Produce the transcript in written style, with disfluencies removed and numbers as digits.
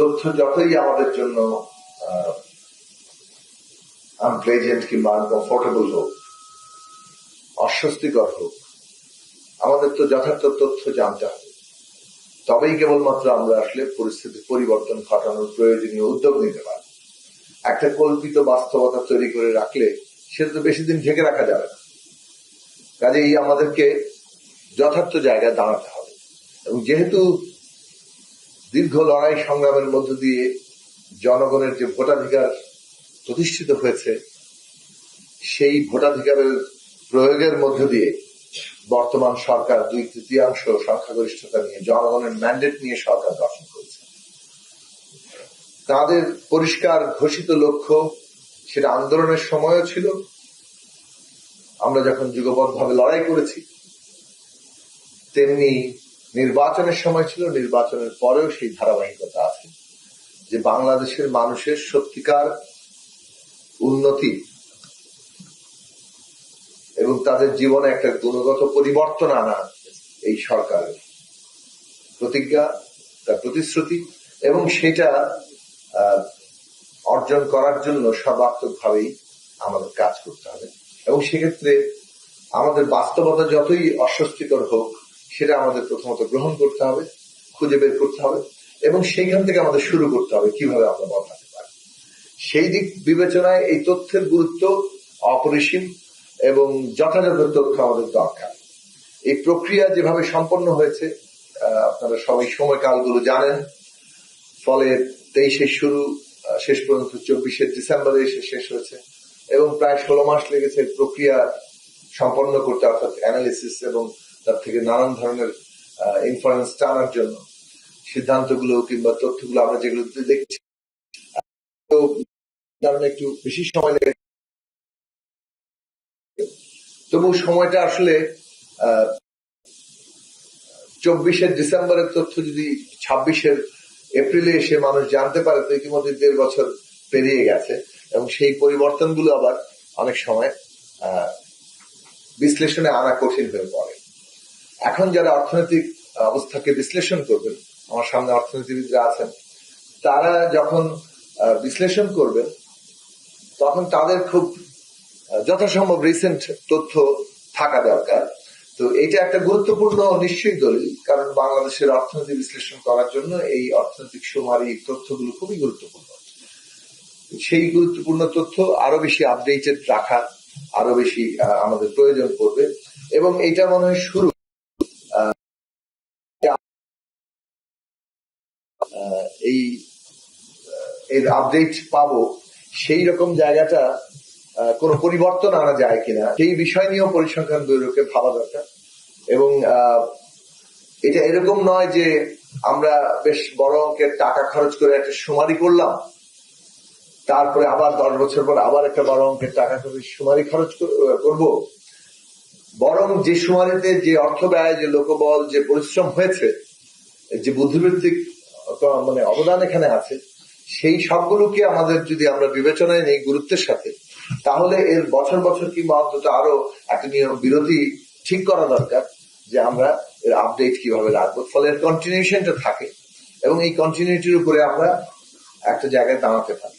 তথ্য যতই আমাদের জন্য আনপ্লেজেন্ট কিংবা আনকমফোর্টেবল হোক, অস্বস্তিকর হোক, আমাদের তো যথার্থ তথ্য জানতে হবে। তবেই কেবলমাত্র আমরা আসলে পরিস্থিতি পরিবর্তন ঘটানোর প্রয়োজনীয় উদ্যোগ নিতে পারি। একটা কল্পিত বাস্তবতা তৈরি করে রাখলে সেটা তো বেশি দিন ঢেকে রাখা যাবে না। কাজেই আমাদেরকে যথার্থ জায়গায় দাঁড়াতে হবে। এবং যেহেতু দীর্ঘ লড়াই সংগ্রামের মধ্য দিয়ে জনগণের যে ভোটাধিকার প্রতিষ্ঠিত হয়েছে, সেই ভোটাধিকারের প্রয়োগের মধ্য দিয়ে বর্তমান সরকার 2/3 সংখ্যাগরিষ্ঠতা নিয়ে জনগণের ম্যান্ডেট নিয়ে সরকার গঠন করেছে। তাদের পরিষ্কার ঘোষিত লক্ষ্য, সেটা আন্দোলনের সময়ও ছিল, আমরা যখন যুগপৎভাবে লড়াই করেছি, তেমনি নির্বাচনের সময় ছিল, নির্বাচনের পরেও সেই ধারাবাহিকতা আছে যে বাংলাদেশের মানুষের সত্যিকার উন্নতি এবং তাদের জীবনে একটা গুণগত পরিবর্তন আনা এই সরকারের প্রতিজ্ঞা, তার প্রতিশ্রুতি, এবং সেটা অর্জন করার জন্য সর্বাত্মকভাবেই আমাদের কাজ করতে হবে। এবং সেক্ষেত্রে আমাদের বাস্তবতা যতই অস্বস্তিকর হোক, সেটা আমাদের প্রথমত গ্রহণ করতে হবে, খুঁজে বের করতে হবে, এবং সেইখান থেকে আমাদের শুরু করতে হবে কিভাবে আমরা বদলাতে পারি। সেই দিক বিবেচনায় এই তথ্যের গুরুত্ব অপরিসীম এবং যথাযথ তথ্য আমাদের দরকার। এই প্রক্রিয়া যেভাবে সম্পন্ন হয়েছে, আপনারা সবাই সময়কালগুলো জানেন। ফলে 23 শুরু, শেষ পর্যন্ত 24 ডিসেম্বরে এসে শেষ হয়েছে এবং প্রায় 16 মাস লেগেছে প্রক্রিয়া সম্পন্ন করতে, অর্থাৎ অ্যানালিসিস এবং তার থেকে নানান ধরনের ইনফারেন্স টানার জন্য সিদ্ধান্তগুলো কিংবা তথ্যগুলো আমরা যেগুলো দেখছি, কারণে একটু বেশি সময় লেগে, তবু সময়টা আসলে 24 ডিসেম্বরের তথ্য যদি 26 এপ্রিলে এসে মানুষ জানতে পারে, তো ইতিমধ্যে 1.5 বছর পেরিয়ে গেছে এবং সেই পরিবর্তনগুলো আবার অনেক সময় বিশ্লেষণে আনা কঠিন হয়ে পড়ে। এখন যারা অর্থনৈতিক অবস্থাকে বিশ্লেষণ করবেন, আমার সামনে অর্থনীতিবিদরা আছেন, তারা যখন বিশ্লেষণ করবেন তখন তাদের খুব যথাসম্ভব রিসেন্ট তথ্য থাকা দরকার। তো এটা একটা গুরুত্বপূর্ণ নিশ্চয়ই দলিল, কারণ বাংলাদেশের অর্থনীতি বিশ্লেষণ করার জন্য এই অর্থনৈতিক সুমারি তথ্যগুলো খুবই গুরুত্বপূর্ণ। সেই গুরুত্বপূর্ণ তথ্য আরো বেশি আপডেটেড রাখা আরো বেশি আমাদের প্রয়োজন পড়বে। এবং এটা মনে হয় শুরু, এর আপডেট পাবো, সেই রকম জায়গাটা কোনো পরিবর্তন আনা যায় কিনা সেই বিষয় নিয়েও পরিসংখ্যান ব্যুরোকে ভাবা দরকার। এবং এটা এরকম নয় যে আমরা বেশ বড় অঙ্কের টাকা খরচ করে একটা সুমারি করলাম, তারপরে আবার 10 বছর পর আবার একটা বড় অঙ্কের টাকা করে সুমারি খরচ করব। বরং যে সুমারিতে যে অর্থ ব্যয়, যে লোকবল, যে পরিশ্রম হয়েছে, যে বুদ্ধিবৃত্তিক মানে অবদান এখানে আছে, সেই সবগুলোকে আমাদের যদি আমরা বিবেচনায় নেই গুরুত্বের সাথে, তাহলে এর বছর বছর কিংবা অন্তত আরো একটা নিয়ম বিরতি ঠিক করা দরকার যে আমরা এর আপডেট কিভাবে রাখবো, ফলে এর কন্টিনিউশনটা থাকে এবং এই কন্টিনিউটির উপরে আমরা একটা জায়গায় দাঁড়াতে পারি।